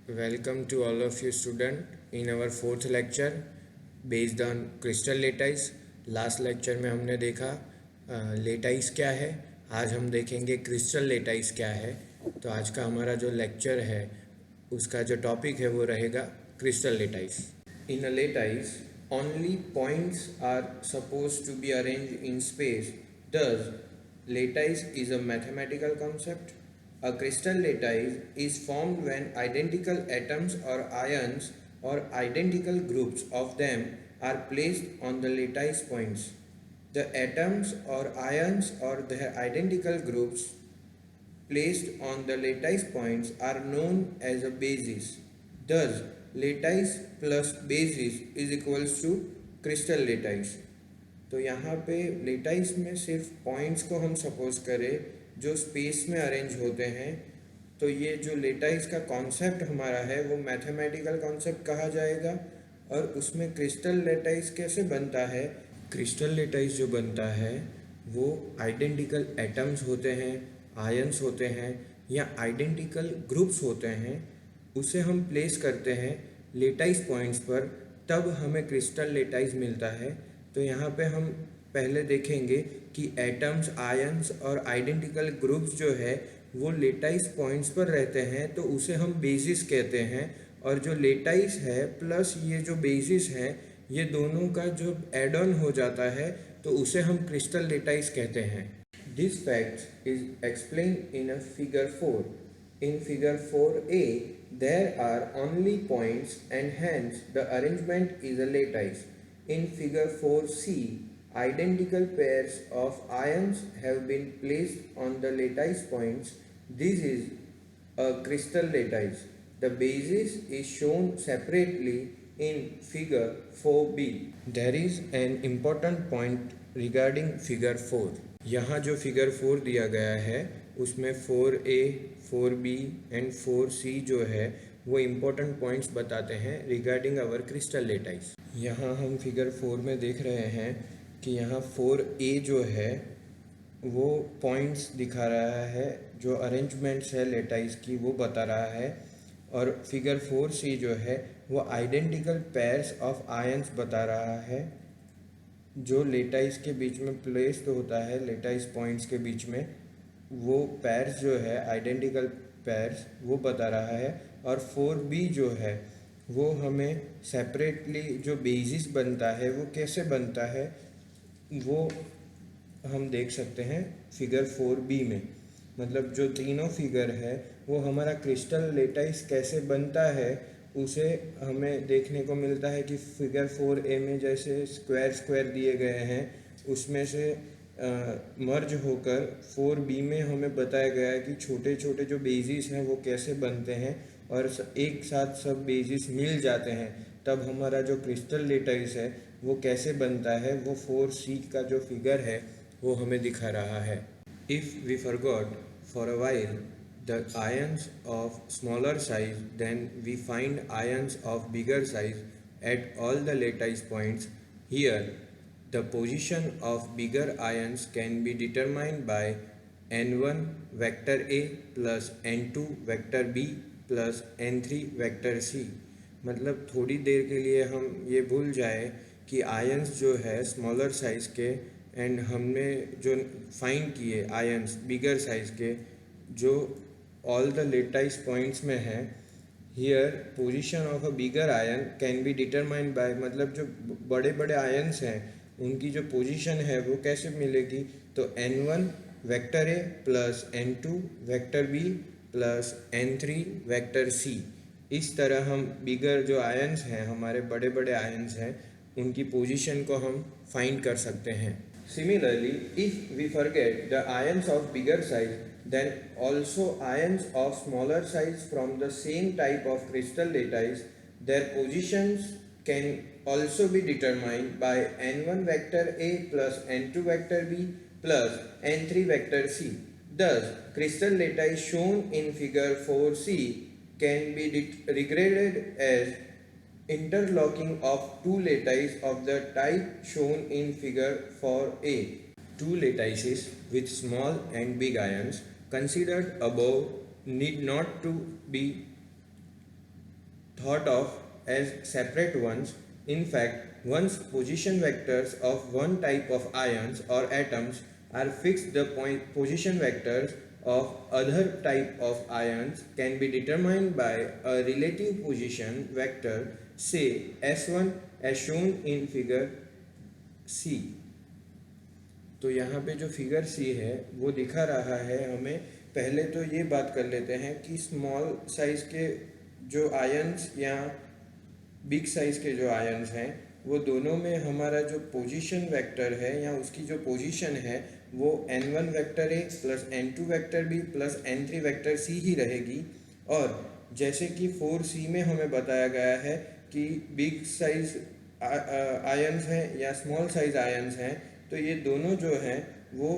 Welcome to all of you student in our fourth lecture based on crystal lattice. Last lecture में हमने देखा lattice क्या है, आज हम देखेंगे क्रिस्टल लेटाइस क्या है। तो आज का हमारा जो लेक्चर है उसका जो टॉपिक है वो रहेगा crystal lattice. In a lattice only points are supposed to be arranged in space. Thus, lattice is a mathematical concept. A crystal lattice is formed when identical atoms or ions or identical groups of them are placed on the lattice points. The atoms or ions or their identical groups placed on the lattice points are known as a basis. Thus, lattice plus basis is equals to crystal lattice. तो यहाँ पे lattice में सिर्फ points को हम suppose करें जो space में अरेंज होते हैं, तो ये जो लेटाइस का कॉन्सेप्ट हमारा है वो मैथमेटिकल कॉन्सेप्ट कहा जाएगा। और उसमें क्रिस्टल लेटाइस कैसे बनता है, क्रिस्टल लेटाइस जो बनता है वो आइडेंटिकल एटम्स होते हैं, आयंस होते हैं या आइडेंटिकल ग्रुप्स होते हैं, उसे हम प्लेस करते हैं लेटाइस पॉइंट्स पर, तब हमें क्रिस्टल लेटाइस मिलता है। तो यहाँ पे हम पहले देखेंगे कि एटम्स, आयंस और आइडेंटिकल ग्रुप्स जो है वो लेटाइस पॉइंट्स पर रहते हैं, तो उसे हम बेसिस कहते हैं। और जो लेटाइस है प्लस ये जो बेसिस है, ये दोनों का जो एड ऑन हो जाता है तो उसे हम क्रिस्टल लेटाइस कहते हैं। This fact is explain in a figure 4. In figure 4a, there are only points and hence the arrangement is a lattice. In figure 4c, identical pairs of ions have been placed on the lattice points. This is a crystal lattice. The basis is shown separately in figure 4b. There is an important point regarding figure 4. यहाँ जो figure 4 दिया गया है उसमें 4a, 4b and 4c जो है वो important points बताते हैं रिगार्डिंग आवर क्रिस्टल लेटाइस। यहाँ हम फिगर 4 में देख रहे हैं कि यहाँ 4a जो है वो पॉइंट्स दिखा रहा है, जो अरेंजमेंट्स है लेटाइस की वो बता रहा है। और फिगर 4c जो है वो आइडेंटिकल पेयर्स ऑफ आयंस बता रहा है जो लेटाइस के बीच में प्लेस तो होता है, लेटाइस पॉइंट्स के बीच में वो पेयर्स जो है आइडेंटिकल पेयर्स वो बता रहा है। और 4b जो है वो हमें सेपरेटली जो बेसिस बनता है वो कैसे बनता है वो हम देख सकते हैं फिगर 4b में। मतलब जो तीनों फिगर है वो हमारा क्रिस्टल लेटाइस कैसे बनता है उसे हमें देखने को मिलता है कि फिगर 4a में जैसे स्क्वायर स्क्वायर दिए गए हैं उसमें से मर्ज होकर 4b में हमें बताया गया है कि छोटे छोटे जो बेसिस हैं वो कैसे बनते हैं और एक साथ सब बेसिस मिल जाते हैं, तब हमारा जो क्रिस्टल लेटाइस है वो कैसे बनता है वो 4c का जो फिगर है वो हमें दिखा रहा है। If we forgot for a while the ions of smaller size, then we find ions of bigger size at all the lattice points. Here, the position of bigger ions can be determined by n1 vector A plus n2 vector B plus n3 vector C. मतलब थोड़ी देर के लिए हम ये भूल जाए कि ions जो है स्मॉलर साइज़ के एंड हमने जो फाइंड किए आयंस बिगर साइज़ के जो all the lattice points में है। here position of a bigger ion can be determined by, मतलब जो बड़े बड़े आयंस हैं उनकी जो पोजीशन है वो कैसे मिलेगी, तो n1 vector a plus n2 vector b plus n3 vector c। इस तरह हम बिगर जो आयंस हैं हमारे बड़े बड़े आयंस हैं उनकी पोजीशन को हम फाइंड कर सकते हैं। Similarly, if we forget the ions of bigger size, then also ions of smaller size from the same type of crystal lattice, their positions can also be determined by n1 vector A plus n2 vector B plus n3 vector C. Thus, crystal lattice shown in figure 4c can be regarded as interlocking of two lattices of the type shown in figure 4a. Two lattices with small and big ions considered above need not to be thought of as separate ones. In fact, once position vectors of one type of ions or atoms are fixed, the position vectors of other type of ions can be determined by a relative position vector, say S1, as shown in figure C. तो यहाँ पे जो figure सी है वो दिखा रहा है हमें। पहले तो ये बात कर लेते हैं कि स्मॉल साइज़ के जो आयन्स या बिग साइज़ के जो आयन्स हैं वो दोनों में हमारा जो पोजीशन वेक्टर है या उसकी जो पोजीशन है वो n1 vector A plus n2 vector B plus n3 vector C ही रहेगी। और जैसे कि 4c में हमें बताया गया है कि बिग साइज़ आयन्स हैं या स्मॉल साइज़ आयन्स हैं, तो ये दोनों जो हैं वो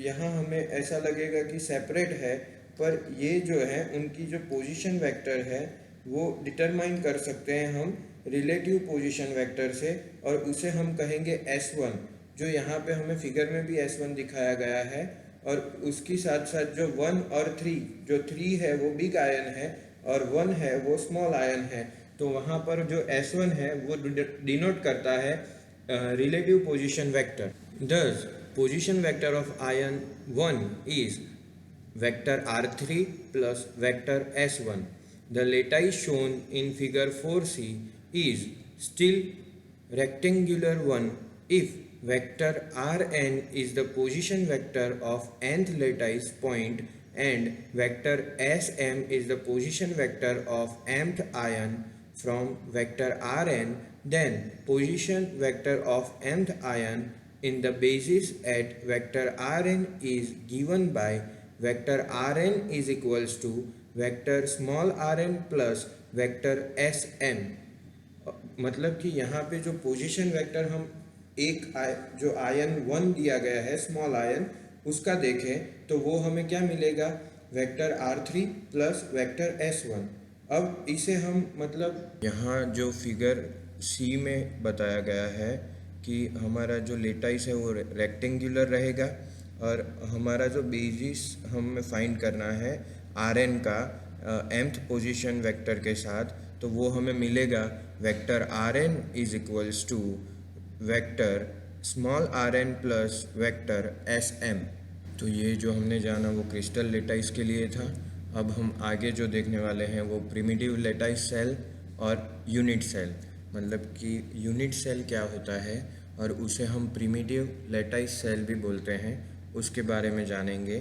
यहाँ हमें ऐसा लगेगा कि सेपरेट है, पर ये जो है उनकी जो पोजीशन वेक्टर है वो डिटरमाइन कर सकते हैं हम रिलेटिव पोजीशन वेक्टर से, और उसे हम कहेंगे S1, जो यहाँ पे हमें फिगर में भी S1 दिखाया गया है। और उसकी साथ साथ जो 1 और 3, जो 3 है वो बिग आयन है और 1 है वो स्मॉल आयन है, तो वहाँ पर जो S1 है वो डिनोट करता है relative position vector. Thus, position vector of ion 1 is vector R3 plus vector S1. The lattice shown in figure 4c is still rectangular one if vector Rn is the position vector of nth lattice point and vector Sm is the position vector of mth ion from vector Rn. Then position vector of mth ion in the basis at vector Rn is given by vector Rn is equals to vector small rn plus vector Sm। मतलब कि यहाँ पे जो position vector हम जो ion 1 दिया गया है स्मॉल आयन, उसका देखें तो वो हमें क्या मिलेगा, vector R3 plus vector S1। अब इसे हम मतलब यहाँ जो फिगर सी में बताया गया है कि हमारा जो लेटाइस है वो रेक्टेंगुलर रहेगा और हमारा जो बेसिस हमें फाइंड करना है Rn का mth पोजीशन वेक्टर के साथ, तो वो हमें मिलेगा vector Rn is equals to vector small rn plus vector Sm। तो ये जो हमने जाना वो क्रिस्टल लेटाइस के लिए था। अब हम आगे जो देखने वाले हैं वो प्रिमिटिव लेटाइस सेल और यूनिट सेल, मतलब कि यूनिट सेल क्या होता है और उसे हम प्रिमिटिव लेटाइस सेल भी बोलते हैं, उसके बारे में जानेंगे।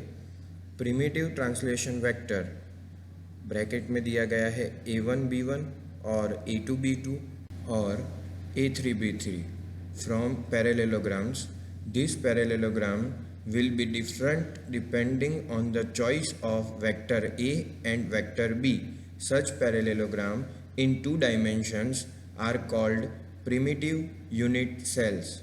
प्रिमिटिव ट्रांसलेशन वेक्टर ब्रैकेट में दिया गया है A1B1 और A2B2 और A3B3 from parallelograms. This parallelogram will be different depending on the choice of vector A and vector B. Such parallelogram in 2 dimensions are called primitive unit cells.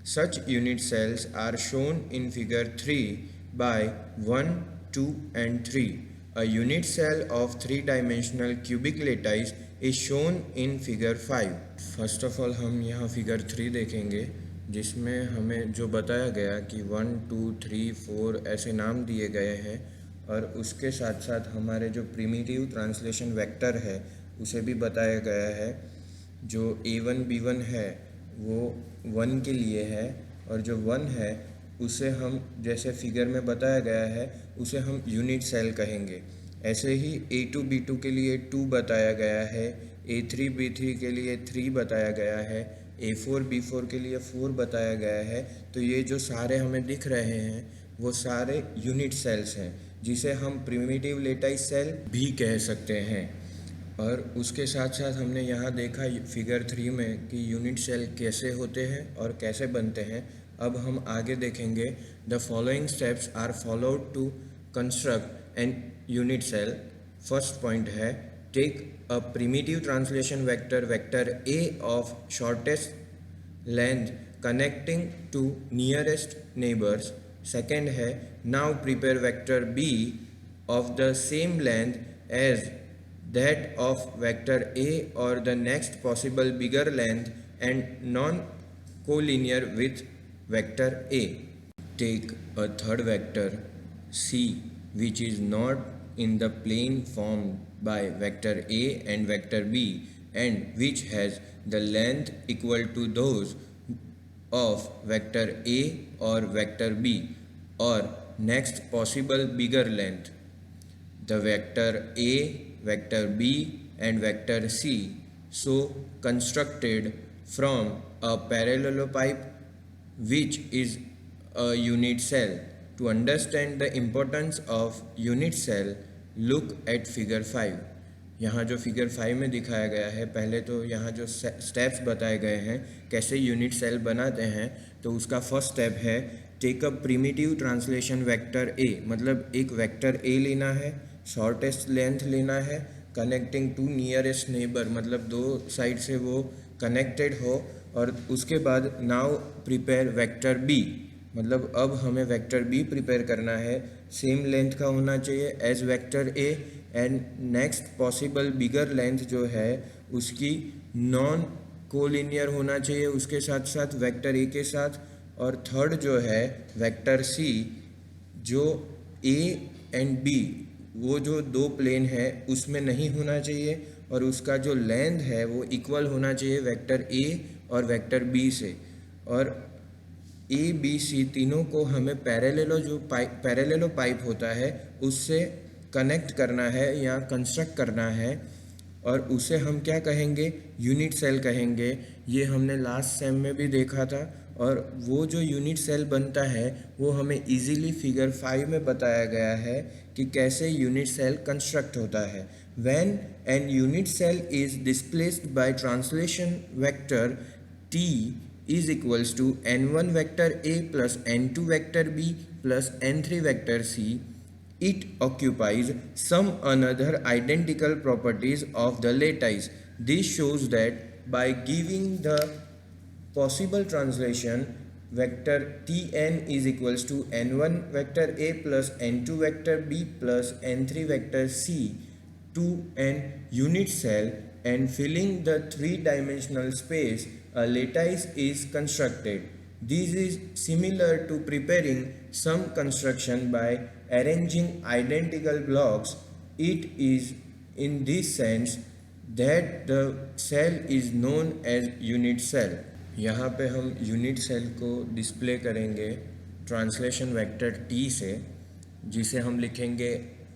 Such unit cells are shown in figure 3 by 1, 2 and 3. A unit cell of 3-dimensional cubic lattice is shown in figure 5. First of all हम यहाँ figure 3 देखेंगे, जिसमें हमें जो बताया गया कि 1, 2, 3, 4 ऐसे नाम दिए गए हैं और उसके साथ साथ हमारे जो प्रिमिटिव ट्रांसलेशन वेक्टर है उसे भी बताया गया है। जो A1B1 है वो 1 के लिए है और जो 1 है उसे हम जैसे फिगर में बताया गया है उसे हम यूनिट सेल कहेंगे। ऐसे ही A2B2 के लिए 2 बताया गया है, A3B3 के लिए 3 बताया गया है, A4B4 के लिए 4 बताया गया है। तो ये जो सारे हमें दिख रहे हैं वो सारे यूनिट सेल्स हैं, जिसे हम प्रिमिटिव लेटाइस सेल भी कह सकते हैं। और उसके साथ साथ हमने यहाँ देखा फिगर 3 में कि यूनिट सेल कैसे होते हैं और कैसे बनते हैं। अब हम आगे देखेंगे। The following steps are followed to construct an unit cell. First point है, take a primitive translation vector vector A of shortest length connecting two nearest neighbours. Second है, now prepare vector B of the same length as that of vector A or the next possible bigger length and non-collinear with vector A. Take a third vector C which is not in the plane form by vector A and vector B and which has the length equal to those of vector A or vector B or next possible bigger length. The vector A, vector B and vector C so constructed from a parallelopipe which is a unit cell. To understand the importance of unit cell, look at figure 5. यहाँ जो figure 5 में दिखाया गया है, पहले तो यहाँ जो स्टेप्स बताए गए हैं कैसे यूनिट सेल बनाते हैं, तो उसका फर्स्ट स्टेप है take a primitive translation vector A, मतलब एक वेक्टर ए लेना है, शॉर्टेस्ट लेंथ लेना है, कनेक्टिंग टू नियरेस्ट नेबर, मतलब दो साइड से वो कनेक्टेड हो, और उसके बाद नाउ प्रिपेयर वेक्टर बी, मतलब अब हमें वेक्टर बी प्रिपेयर करना है, सेम लेंथ का होना चाहिए as vector A and next possible bigger length जो है उसकी नॉन कोलिनियर होना चाहिए उसके साथ साथ वेक्टर ए के साथ, और थर्ड जो है वेक्टर सी जो ए एंड बी वो जो दो प्लेन है उसमें नहीं होना चाहिए और उसका जो लेंथ है वो इक्वल होना चाहिए वेक्टर ए और वेक्टर बी से, और ए बी सी तीनों को हमें पैरेललो पाइप होता है उससे कनेक्ट करना है या कंस्ट्रक्ट करना है, और उसे हम क्या कहेंगे, यूनिट सेल कहेंगे। ये हमने लास्ट सेम में भी देखा था, और वो जो यूनिट सेल बनता है वो हमें इजीली फिगर 5 में बताया गया है कि कैसे यूनिट सेल कंस्ट्रक्ट होता है। When an unit cell is displaced by translation vector t is equals to n1 vector a plus n2 vector b plus n3 vector c, it occupies some another identical properties of the lattice. This shows that by giving the possible translation vector tn is equals to n1 vector a plus n2 vector b plus n3 vector c to an unit cell and filling the three-dimensional space, a lattice is constructed. This is similar to preparing some construction by arranging identical blocks. It is in this sense that the cell is known as unit cell. यहाँ पे हम unit cell को display करेंगे translation vector t से, जिसे हम लिखेंगे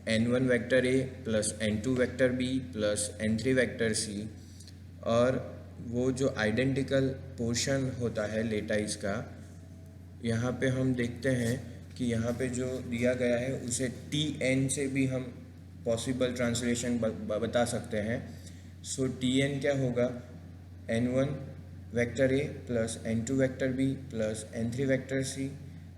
n1 vector a plus n2 vector b plus n3 vector c, और वो जो आइडेंटिकल पोर्शन होता है लेटाइस का, यहाँ पे हम देखते हैं कि यहाँ पे जो दिया गया है उसे tn से भी हम पॉसिबल ट्रांसलेशन बता सकते हैं। सो tn क्या होगा, n1 vector a plus n2 vector b plus n3 vector c,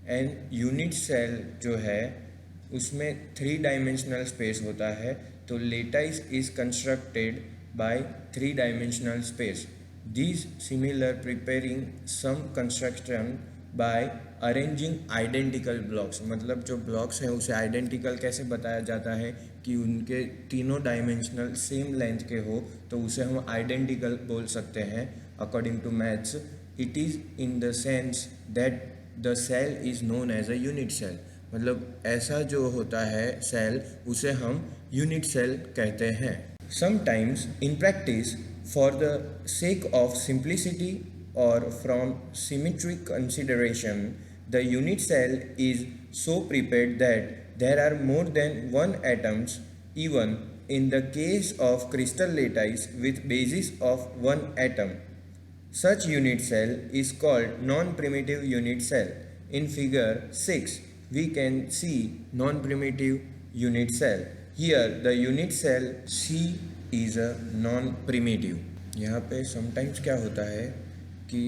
and unit cell जो है उसमें 3-डायमेंशनल स्पेस होता है, तो lattice is constructed by three dimensional space. This similar preparing some construction by arranging identical blocks, मतलब जो blocks हैं उसे आइडेंटिकल कैसे बताया जाता है कि उनके तीनों डायमेंशनल सेम लेंथ के हो, तो उसे हम आइडेंटिकल बोल सकते हैं। According to maths it is in the sense that the cell is known as a unit cell, मतलब ऐसा जो होता है सेल उसे हम यूनिट सेल कहते हैं। Sometimes in practice for the sake of simplicity और from symmetric consideration the unit cell is so prepared that there are more than one atoms, even in the case of crystal lattice with basis of one atom. Such unit cell is called non-primitive unit cell. In figure 6, we can see non-primitive unit cell. Here the unit cell C is a non-primitive. यहाँ पे sometimes क्या होता है कि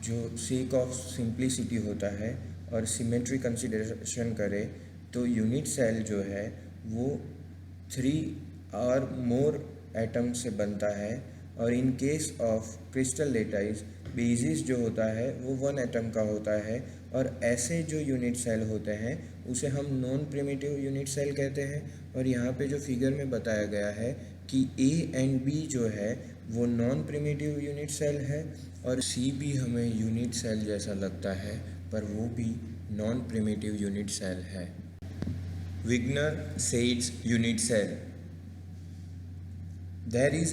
जो sake of simplicity होता है और symmetry consideration करे तो unit cell जो है वो 3 और मोर एटम से बनता है, और in case of crystal lattice basis जो होता है वो 1 एटम का होता है, और ऐसे जो यूनिट सेल होते हैं उसे हम नॉन प्रिमिटिव यूनिट सेल कहते हैं। और यहाँ पे जो फिगर में बताया गया है कि ए एंड बी जो है वो नॉन प्रिमिटिव यूनिट सेल है, और सी भी हमें यूनिट सेल जैसा लगता है पर वो भी नॉन प्रिमिटिव यूनिट सेल है। Wigner Seitz unit cell. There is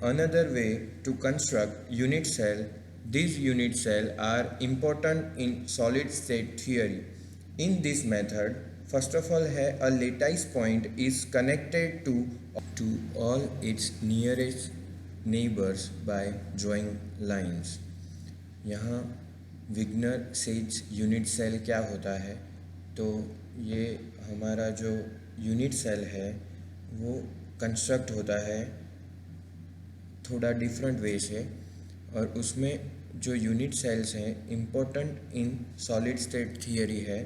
another way to construct unit cell. These unit cells are important in solid state theory. In this method, first of all है a lattice point is connected to all its nearest neighbors by drawing lines. यहाँ विग्नर says unit cell क्या होता है, तो ये हमारा जो unit cell है वो कंस्ट्रक्ट होता है थोड़ा डिफरेंट वे से, और उसमें जो यूनिट सेल्स हैं important in solid state theory है।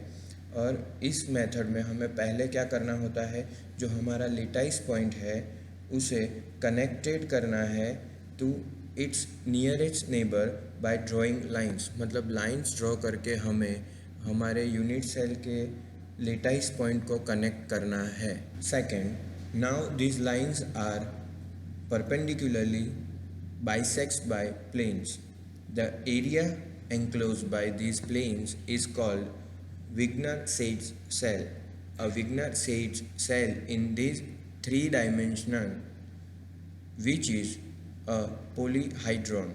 और इस मेथड में हमें पहले क्या करना होता है, जो हमारा लेटाइस पॉइंट है उसे कनेक्टेड करना है to its nearest neighbour by drawing lines, मतलब लाइंस ड्रॉ करके हमें हमारे यूनिट सेल के लेटाइस पॉइंट को कनेक्ट करना है। Second, now these lines are perpendicularly bisected by planes. The area enclosed by these planes is called Wigner-Sage cell. A Wigner-Sage cell in this three-dimensional, which is a polyhedron,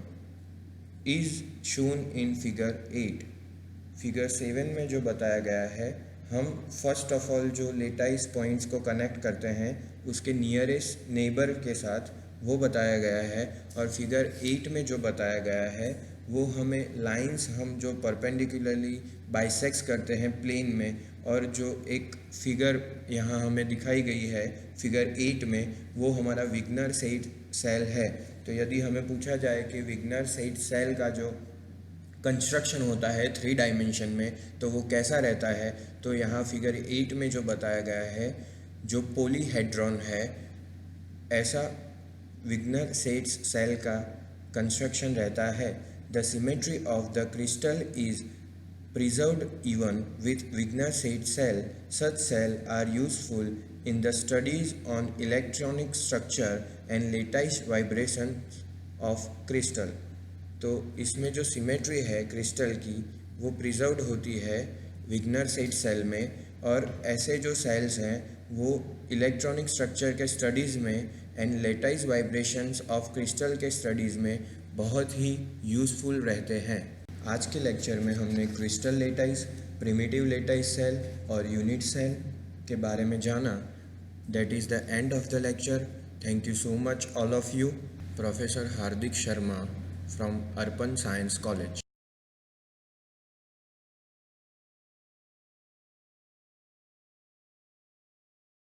is shown in figure 8. Figure 7 में जो बताया गया है, हम first of all जो lattice points को connect करते हैं उसके नियरेस्ट नेबर के साथ, वो बताया गया है। और फिगर 8 में जो बताया गया है वो हमें लाइंस हम जो परपेंडिकुलरली बाइसेक्स करते हैं प्लेन में, और जो एक फिगर यहाँ हमें दिखाई गई है फिगर 8 में, वो हमारा विग्नर सेज सेल है। तो यदि हमें पूछा जाए कि विग्नर सेज सेल का जो कंस्ट्रक्शन होता है 3 डायमेंशन में तो वो कैसा रहता है, तो यहाँ फिगर 8 में जो बताया गया है जो पोलीहेड्रॉन है, ऐसा विग्नर सेज सेल का कंस्ट्रक्शन रहता है। The symmetry of the crystal is preserved even with Wigner Sage cell. Such cells are useful in the studies on electronic structure and lattice vibrations of crystal. तो इसमें जो सिमेट्री है crystal की वो preserved होती है विग्नर सेज सेल में, और ऐसे जो सेल्स हैं वो इलेक्ट्रॉनिक स्ट्रक्चर के स्टडीज़ में and lattice vibrations of crystal के स्टडीज़ में बहुत ही यूज़फुल रहते हैं। आज के लेक्चर में हमने crystal lattice, primitive lattice cell और यूनिट सेल के बारे में जाना। That is the end of the lecture. Thank you so much all of you. Professor Hardik Sharma from Arpan science college.